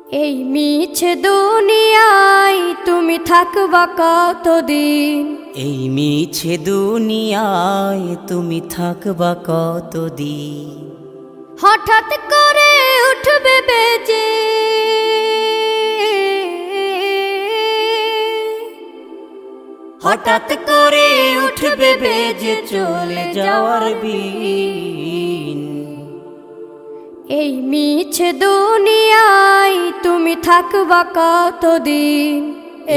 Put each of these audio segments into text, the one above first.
এই মিছে দুনিয়ায় তুমি থাকবা কতদিন? এই মিছে দুনিয়ায় তুমি থাকবা কতদিন? হঠাৎ করে উঠবে বেজে হঠাৎ করে উঠবে বেজে চলে যাওয়ার বিন। এই মিছে দুনিয়ায় তুমি থাকবা কতদিন?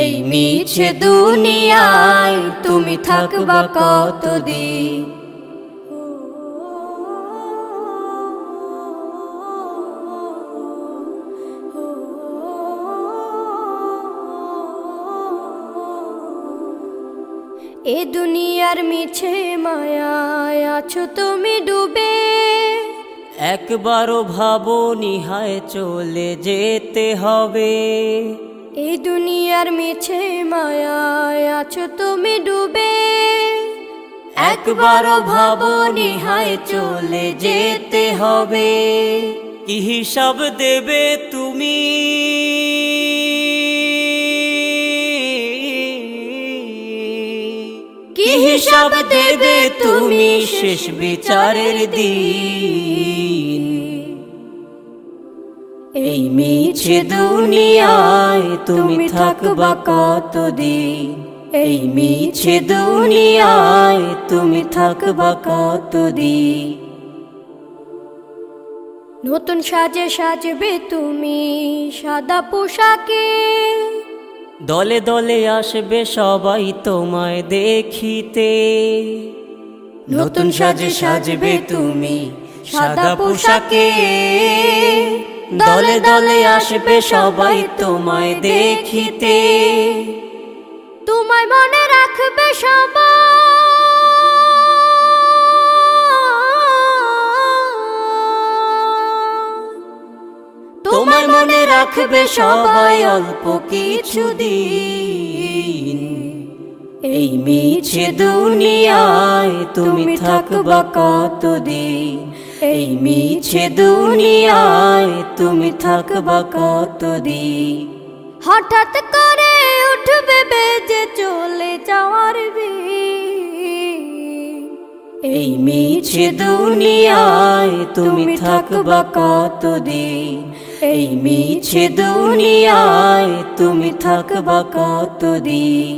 এই মিছে দুনিয়ায় তুমি থাকবা কতদিন? এ দুনিয়ার মিছে মায়ায় আছো তুমি ডুবে, একবারও ভাবোনি হায় চলে যেতে হবে। এই দুনিয়ার মিছে মায়ায় আছো তুমি ডুবে, একবারও ভাবোনি হায় চলে যেতে হবে। কি হিসাব দেবে তুমি? কি হিসাব দেবে তুমি শেষ বিচারের দিন? এই মিছে দুনিয়ায় তুমি থাকবা কতদিন? এই মিছে দুনিয়ায় তুমি থাকবা কতদিন? নতুন সাজে সাজবে তুমি সাদা পোশাকে, দলে দলে আসবে সবাই তোমায় দেখিতে। নতুন সাজে সাজবে তুমি সাদা পোশাকে, দলে দলে আসবে সবাই তোমায় দেখিতে। তোমায় মনে রাখবে সবাই, তোমায় মনে রাখবে সবাই অল্প কিছুদিন। এই মিছে দুনিয়ায় তুমি থাকবা কতদিন? এই মিছে দুনিয়ায় তুমি থাকবা কতদিন? হঠাৎ করে উঠবে বেজে চলে যাওয়ার বিন। এই মিছে দুনিয়ায় তুমি থাকবা কতদিন? এই মিছে দুনিয়ায় তুমি থাকবা কতদিন?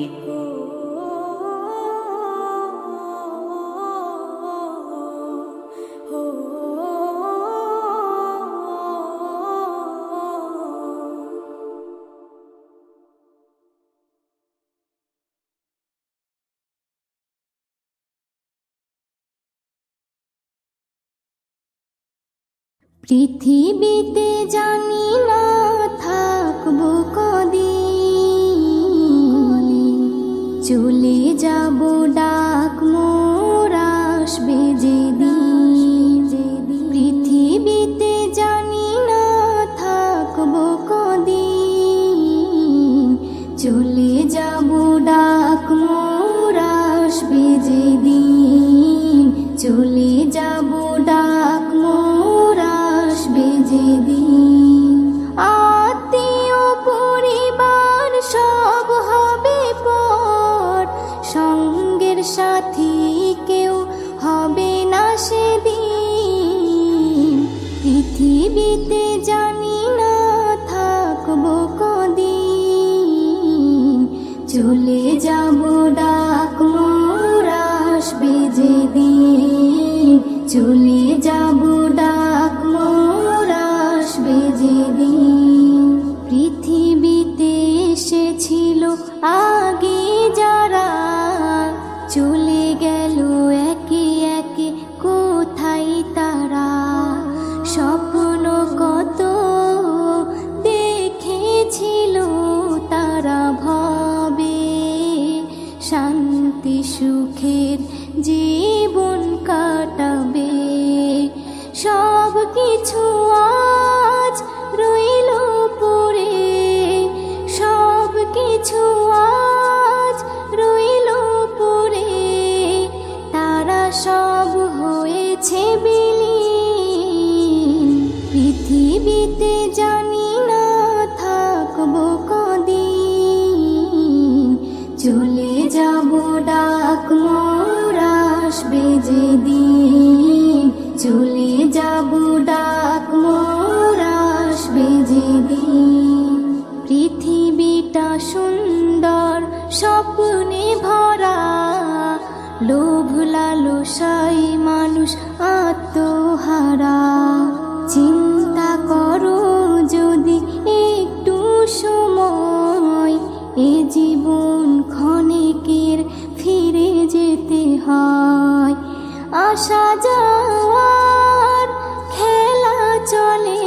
পৃথিবীতে জানি না থাকবো কদিন, চলে যাব ডাক মোর আসবে যেদিন। পৃথিবীতে জানি না থাকবো কদিন, চলে যাব ডাক মোর আসবে যেদিন। চলে যাব ডাক মোর আসবে যেদিন। আত্মীয় পরিবার সব হবে পর, সঙ্গের সাথী কেউ হবে না সেদিন। পৃথিবীতে জানি না থাকবো কদিন, চলে যাব ডাক মোর আসবে যেদিন। চলে যাব ডাক মোর আসবে যেদিন। পৃথিবীতে এসেছিল আগে যারা, চলে গেল একে একে কোথায় তারা। স্বপ্ন কত দেখেছিল তারা ভবে, শান্তি সুখের জীবন কাটাবে। সব কিছু আজ রইল পড়ে, সব কিছু আজ রইল পড়ে। তারা সব হয়েছে বিলীন। পৃথিবীতে জানি না যেদিন চলে যাব ডাক মোর আসবে যেদিন। পৃথিবীটা সুন্দর স্বপ্নে ভরা, লোভ লালসায় মানুষ আত্মহারা। চিন্তা করো যদি একটু সময়, এ জীবন ক্ষণিকের ফিরে যেতে হয়। আসা যাওয়ার খেলা চলে,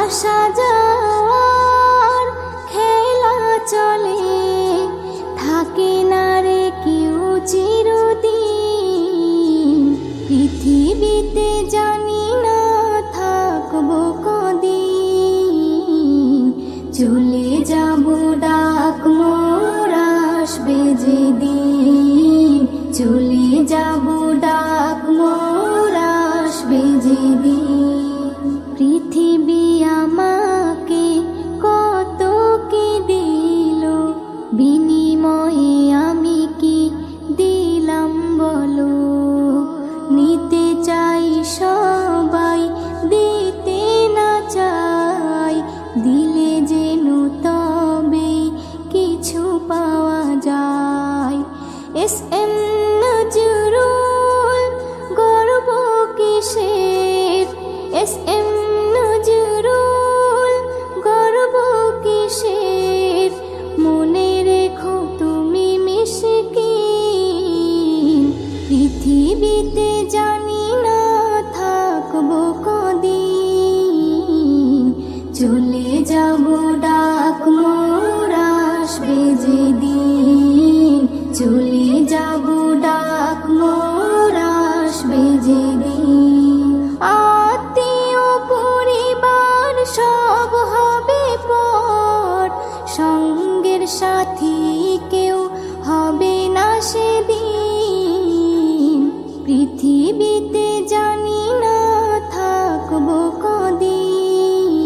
আসা যাওয়ার খেলা চলে, থাকে না রে কেউ চিরদিন। পৃথিবীতে জানি না থাকবো কদিন, চলে যাব ডাক মোর আসবে যেদিন, চলে যাব ডাক মোর আসবে যেদিন। পৃথিবী আমাকে কত কি দিল, বিনিময়ে আমি কি দিলাম বলো। নিতে চাই সবাই, দিতে না চাই, দিলে যেন তবে কিছু পাওয়া যায়। এস এম নজরুল গর্ব কিসের, এস এম নজরুল গর্ব কিসের, মনে রেখো তুমি মিসকিন। পৃথিবীতে জানি না থাকবো কদিন, চলে যাব ডাক মোর আসবে যেদিন, চলে যাব ডাক মোর আসবে যেদিন। আত্মীয় পরিবার সব হবে পর, সঙ্গের সাথী কেউ হবে না সেদিন। পৃথিবীতে জানি না থাকবো কদিন,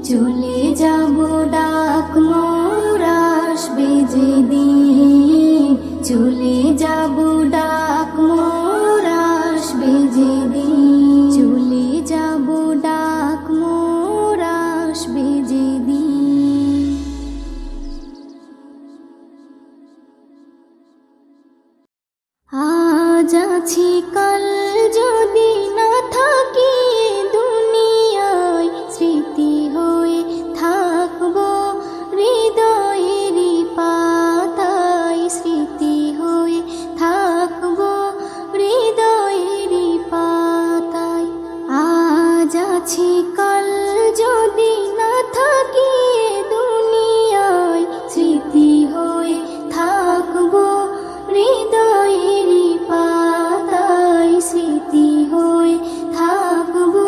চলে যাব ডাক মোর আসবে যেদিন, চলে যাব ডাক মোর আসবে যেদিন, চলে যাব ডাক মোর আসবে যেদিন। আজ আছি কাল যদি না থাকি দুনিয়ায়, স্মৃতি হয়ে থাকবো হৃদয়েরই পাতায়, স্মৃতি হয়ে থাকবো হৃদয়েরই পাতায়। আজ আছি কাল যদি না থাকি দুনিয়ায়, স্মৃতি হয়ে থাকবো হৃদয়েরই পাতায়, স্মৃতি হয়ে থাকবো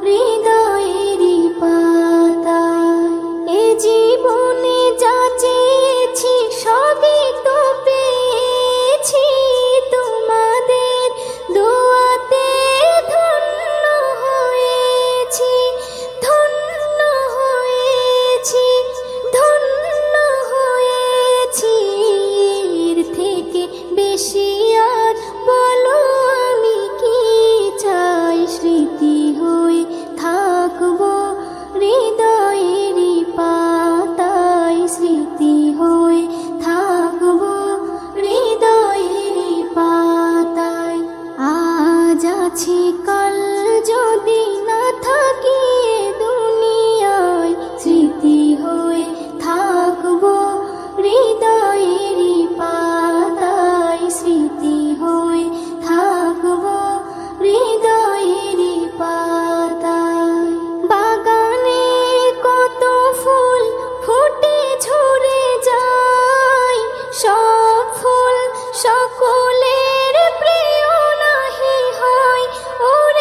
হৃদয়েরই পাতায়। এ জীবনে যা চেয়েছি সবই তো পেয়েছি, তোমাদের দোয়াতে ধন্য হয়েছি, ধন্য হয়েছি, ধন্য হয়েছি। এর থেকে বেশি আর বলো আমি কি চাই, স্মৃতি হয়ে থাকবো হৃদয়েরই পাতায়, স্মৃতি হয়ে থাকবো হৃদয়েরই পাতায়। আজ আছি কাল যদি না থাকি দুনিয়ায়, স্মৃতি হয়ে থাকবো হৃদয়েরই পাতায়, স্মৃতি হয়ে থাকবো হৃদয়েরই পাতায়। বাগানে কত ফুল ফুটে ঝরে যায়, সব ফুল সকলের প্রিয় নাহি হয়, ওর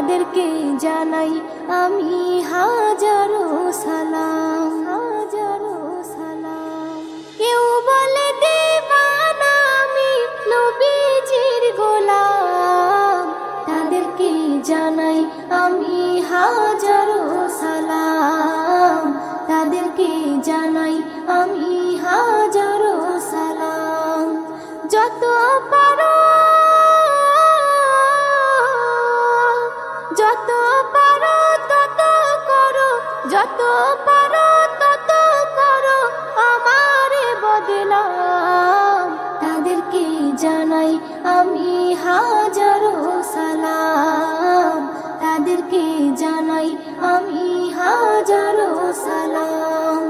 তাদেরকে জানাই আমি হাজারো সালাম, হাজারো সালাম। কেউ বলে দিবানা আমি নবীজির গোলাম, তাদেরকে জানাই আমি হাজারো সালাম, তাদেরকে জানাই আমি হাজারো সালাম। যত পারো, যত পারো তত করো, যত পারো তত করো আমারে বদনাম, তাদেরকে জানাই আমি হাজারো সালাম, তাদেরকে জানাই আমি হাজারো সালাম।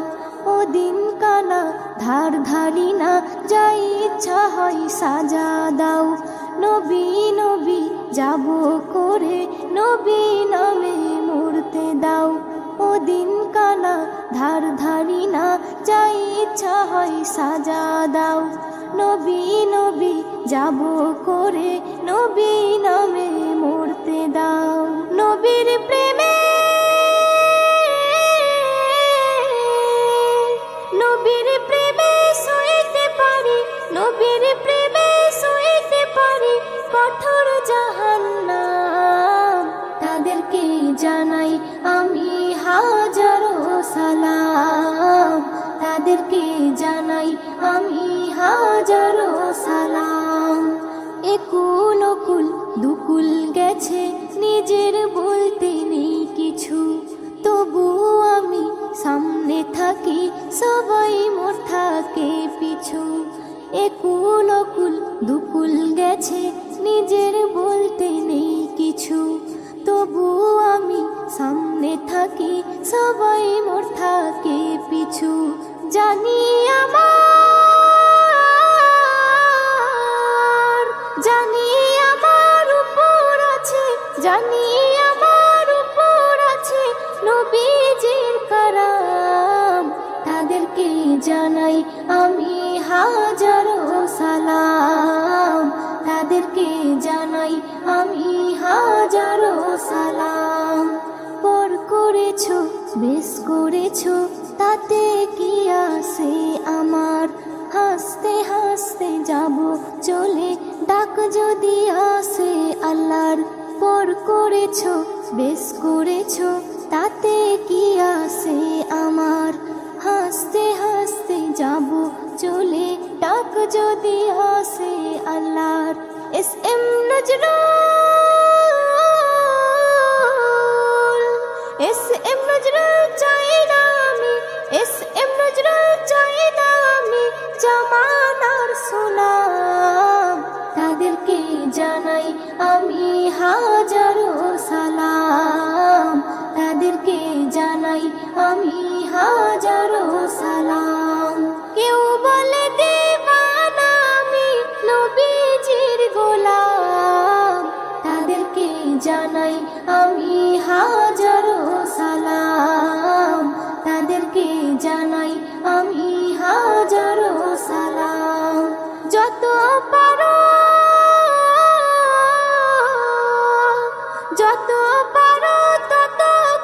ওদিন কানা ধার ধারি না, যাই ইচ্ছা হয় সাজা দাও, নবী নবী যাব করে নবী নামে মরতে দাও। ওদিন কানা ধার ধারি না, যাই ইচ্ছা হয় সাজা দাও, নবী নবী যাব করে নবী নামে মরতে দাও। নবীর প্রেমে, নবীর প্রেমে সইতে পারি, নবীর প্রেমে সইতে পারি কঠোর জাহান্নাম, তাদেরকে জানাই আমি হাজারো সালাম, তাদেরকে জানাই আমি হাজারো সালাম। একুল ওকুল দুকুল গেছে, নিজের বলতে নেই কিছু, তবু আমি সামনে থাকি, সবাই মোর থাকে পিছু। একুল ওকুল দুকুল গেছে, নিজের বলতে নেই কিছু, তবু আমি সামনে থাকি, সবাই মোর থাকে পিছু। জানি আমার, জানি আমার উপর আছে, জানি আমার উপর আছে নবীজির কারাম, তাদেরকে জানাই আমি হাজারো সালাম, তাদেরকে জানাই আমি হাজারো সালাম। পর করেছো বেশ করেছো তাতে কি আছে আমার, হাসতে হাসতে যাব চলে ডাক যদি আসে আল্লাহর। পর করেছো বেশ করেছো তাতে কি আছে আমার, হাসতে হাসতে যাব চলে ডাক যদি আসে আল্লাহর। S M Nazrul, S M Nazrul চাই না আমি, এস এম নজরুল চাই না আমি জামানার সুনাম, তাদেরকে জানাই আমি হাজারো সালাম, তাদেরকে জানাই আমি হাজারো সালাম। কেউ বলে দিবানা আমি নবীজির গোলাম, তাদেরকে জানাই আমি হাজারো সালাম, তাদেরকে জানাই আমি হাজারো সালাম। যত পারো, যত পারো তত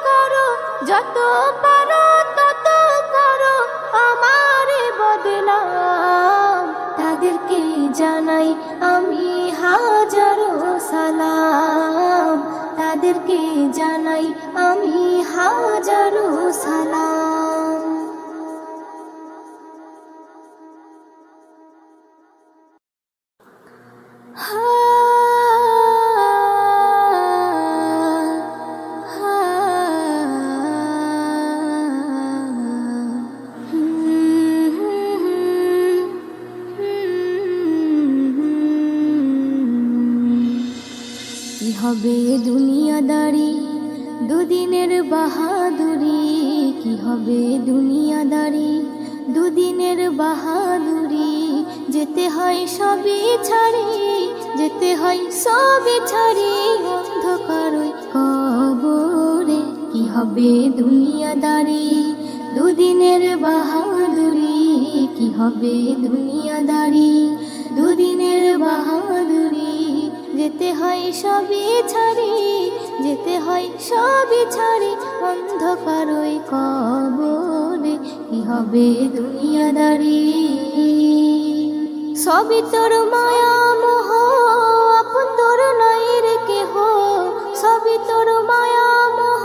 করো, যত পারো তত করো আমারে বদনাম, তাদেরকে জানাই আমি হাজারো সালাম, তাদেরকে জানাই আমি হাজারো সালাম। কি হবে দুনিয়াদারি, দুদিনের বাহাদুরি, কি হবে দুনিয়াদারি, দুদিনের বাহাদুরি, যেতে হয় সবই ছাড়ি, যেতে হয় সবই ছাড়ি অন্ধকার কবরে। কি হবে দুনিয়াদারি, দুদিনের বাহাদুরি, কি হবে দুনিয়াদারি, দুদিনের বাহাদুরি, যেতে হয় সবই ছাড়ি, যেতে হয় সবই ছাড়ি অন্ধকার ওই কবরে। কি হবে দুনিয়াদারি, সবই তোর মায়া মোহ, আপন তোর নাই রে কেহ। সবই তোর মায়া মোহ,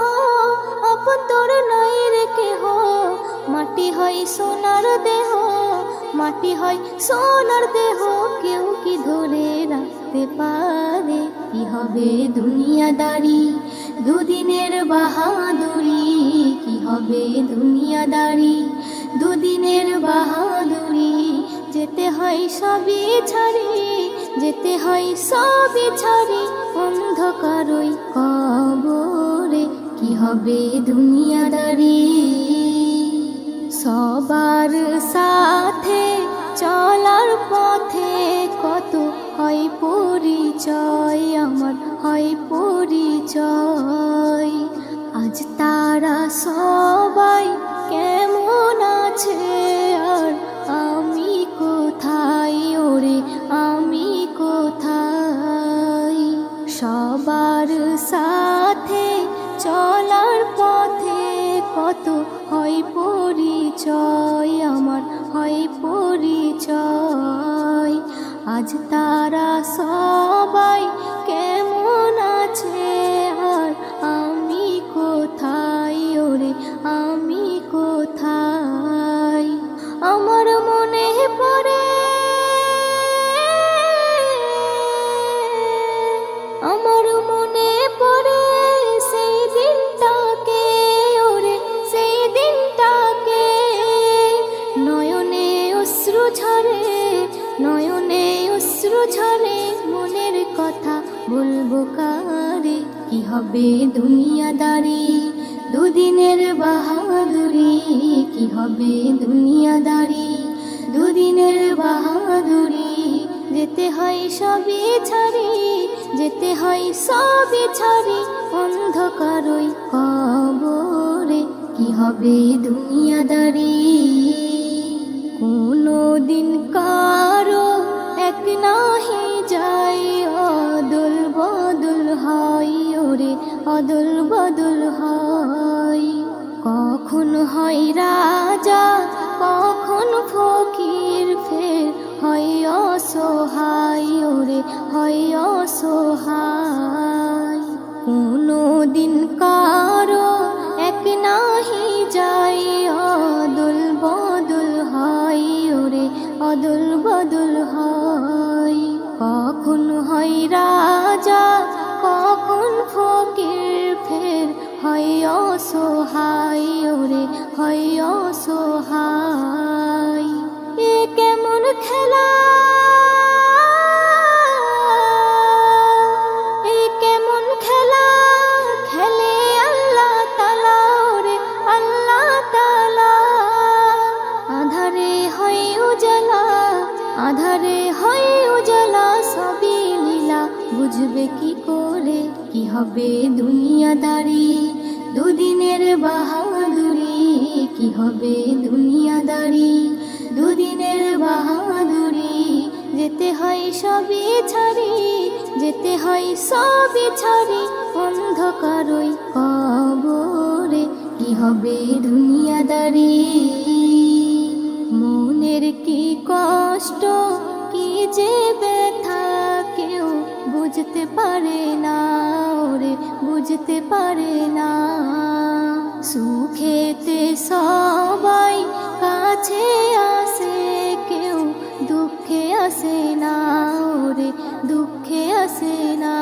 আপন তোর নাই রে কেহ। মাটি হয় সোনার দেহ, মাটি হয় সোনার দেহ, কেউ কি ধরে রাখতে পারে। কি হবে দুনিয়াদারি, দুদিনের বাহাদুরি। কি হবে দুনিয়াদারি, দুদিনের বাহাদুরি। যেতে হয় সবই ছাড়ি, যেতে হয় সবই ছাড়ি অন্ধকার ওই কবরে। কি হবে দুনিয়াদারি, সবার সাথে চলার পথে কত হয় পরিচয়, আমার হয় পরিচয়। আজ তারা সবাই কেমন আছে, আর আমি কোথায় ওরে আমি কোথায়। সবার সাথে চলার পথে কত হয় পরিচয়, আমার হয় পরিচয়। আজ তারা সবাই কেমন আছে, আর আমি কোথায় ওরে আমি কোথায়। আমার মনে পড়ে, আমার মনে পড়ে সেই দিনটাকে ওরে, সেই দিনটাকে। নয়নে অশ্রু ঝরে, নয়নে অশ্রু ঝরে, মনের কথা বলবো কারে। কি হবে দুনিয়াদারি, দুদিনের বাহাদুরি। কি হবে দুনিয়াদারি, দুদিনের বাহাদুরি। যেতে হয় সবই ছাড়ি, যেতে হয় সবই ছাড়ি অন্ধকার ওই কবরে। কি হবে দুনিয়াদারি, কোনো দিন কারো এক নাহি যায়, অদল বদল হয় ওরে অদল বদল হয়। কখন হয় রাজা, কখন ফকির, ফের হয় অসহায় ওরে হয় অসহায়। কোনো দিন কারো এক নাহি যায়, অদল বদল হয় ওরে অদল বদল হয়। কখন হয় রাজা, কখন ফকির, ফের হয় অসহায় ওরে হয় অসহায়। এ কেমন খেলা, এ কেমন খেলা, খেলে আল্লাহ তাআলা ওরে আল্লাহ তাআলা। আধারে হয় উজালা, আধারে হয় উজালা, সবই লীলা বুঝবে কি করে। কি হবে দুনিয়াদারি, দুদিনের বাহাদুরি। কি হবে দুনিয়াদারি, দুদিনের বাহাদুরি। যেতে হয় সবই ছাড়ি, যেতে হয় সবই ছাড়ি অন্ধকার ওই কবরে। কি হবে দুনিয়াদারি, মনের কি কষ্ট, কি যে ব্যথা, কেউ বুঝতে পারে না ওরে বুঝতে পারে না। সুখেতে সবাই কাছে আসে, কেউ দুঃখে আসে না ওরে দুঃখে আসে না।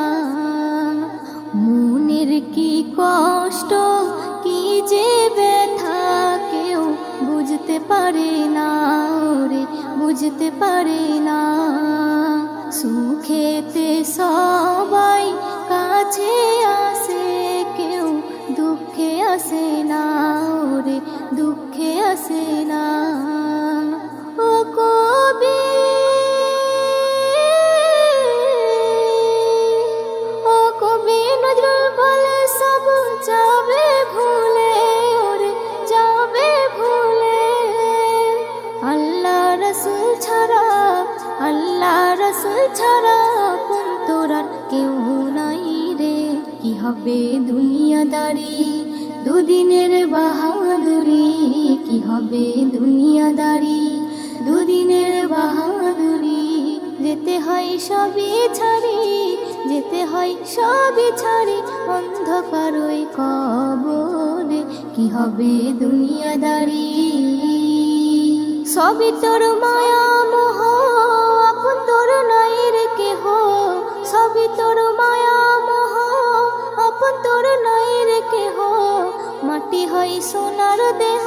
মনের কি কষ্ট, কি যে ব্যথা, কেউ বুঝতে পারে না ওরে বুঝতে পারে না। সুখেতে সবাই কাছে আসে, কেউ দুঃখে আসে না ওরে দুঃখে আসে না। ও কবি, ও কবি নজরুল বলে সব যাবে ভুলে ওরে যাবে ভুলে। আল্লাহ রসুল ছাড়া, আল্লাহ রসুল ছাড়া আপন তোরার হবে দুনিয়াদারি, দুদিনের বাহাদুরি, কি হবে দুনিয়াদারি, দুদিনের বাহাদুরি। যেতে হয় সবই ছাড়ি, যেতে হয় সবই ছাড়ি, অন্ধকার ওই কবরে, কি হবে দুনিয়াদারি। সবই তোর মায়া মোহ, আপন তোর নাই রে কেহ, সবই তোর মায়া মোহ, আপন তোর নাই রে কেহ। মাটি হয় সোনার দেহ,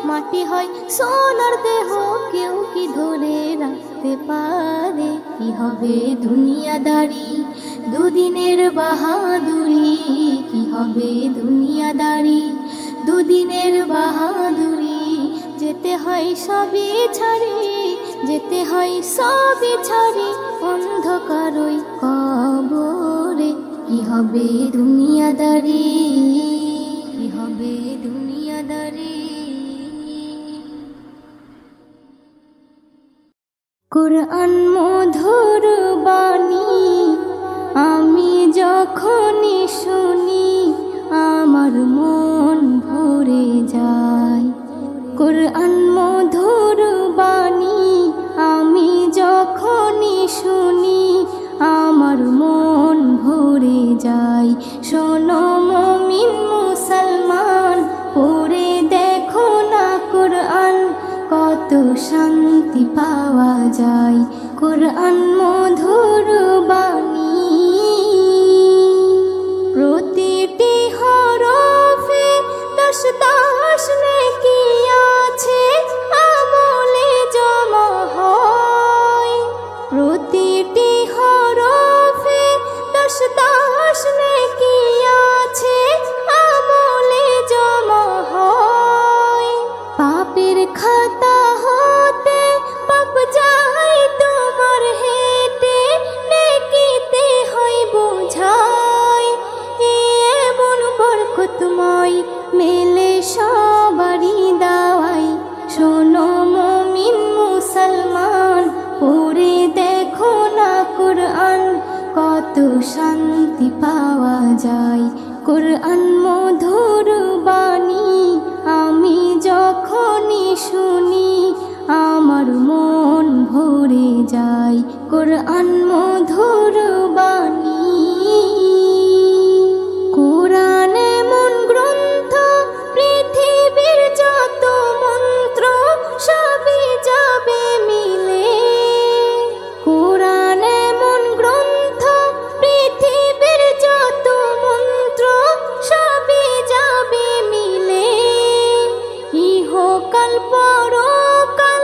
মাটি হয় সোনার দেহ, কেউ কি ধরে রাখতে পারে, কি হবে দুনিয়াদারি, দুদিনের বাহাদুরি, কি হবে দুনিয়াদারি, দুদিনের বাহাদুরি। যেতে হয় সবই ছাড়ি, যেতে হয় সবই ছাড়ি, অন্ধকার ওই কবরে, কি হবে দুনিয়াদারি, কি হবে দুনিয়াদারি। কুরআন মধুর বাণী আমি যখনই শুনি, আমার মন ভরে যায়। কুরআন মধুর বাণী আমি যখনই শুনি, আমার মন ভরে যায়। শোনো মুমিন মুসলমান, পড়ে দেখো না কুরআন, কত শান্তি পাওয়া যায়। কুরআন মধুর বাণী, প্রতিটি হরফে 10 10 নেকি আছে, আমলে জমা হয়। প্রতিটি হরফে 10 10 নেকি আছে, আমলে জমা হয়। পাপের খাতা হতে পাপ যায় তোমার হেঁটে, নেকিতে হয় বোঝাই। এমন বরকতময় মেলে সবারই দাওয়াই। শোনো মুমিন মুসলমান, পড়ে দেখো না কুরআন, কত শান্তি পাওয়া যায়। কুরআন মধুর বাণী আমি যখনই শুনি, আমার মন ভরে যায়। কুরআন মধুর বাণী, কুরআন এমন গ্রন্থ, পৃথিবীর যত মন্ত্র সবই যাবে মিলে। কুরআন এমন গ্রন্থ, পৃথিবীর যত মন্ত্র সবই যাবে মিলে। ইহকাল পরকাল,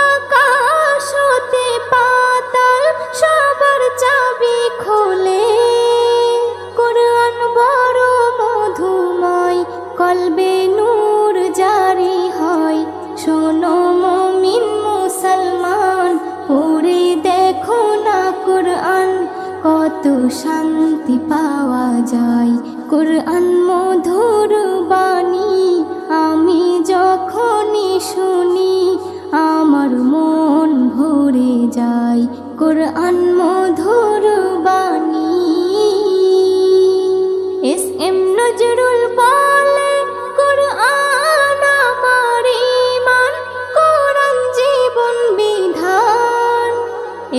আকাশ হতে পাতাল, সবার চাবি খোলে। কুরআন বড় মধুময়, কলবে নূর জারি হয়। শোনো মুমিন মুসলমান, পড়ে দেখো না কুরআন, কত শান্তি পাওয়া যায়। কুরআন মধুর বাণী আমি যখনই শুনি, আমার মন ভরে যায়। কুরআন মধুর বাণী। এস.এম. নজরুল বলে, কুরআন আমার ঈমান, কুরআন জীবন বিধান।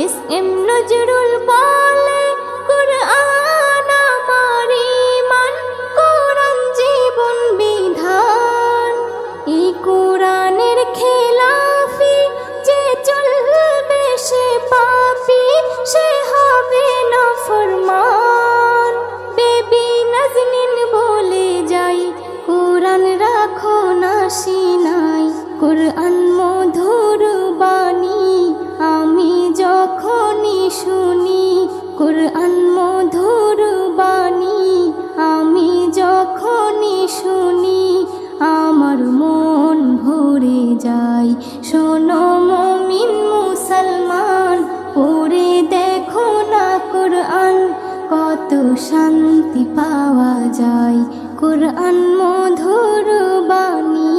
এস.এম. নজরুল বলে, কুরআন আমার ঈমান, কুরআন জীবন বিধান। এই কুরআনের খেলাফি যে চলবে, সে পাপী, সে হবে নাফরমান। বেবি নাজনীন বলে যাই, কুরআন রাখো না সিনাই। কুরআন মধুর বাণী আমি যখনই শুনি, কুরআন মধুর বাণী আমি যখনই শুনি, আমার মন ভরে যায়। শোনো মুমিন মুসলমান, পড়ে দেখো না কুরআন, কত শান্তি পাওয়া যায়। কুরআন মধুর বাণী।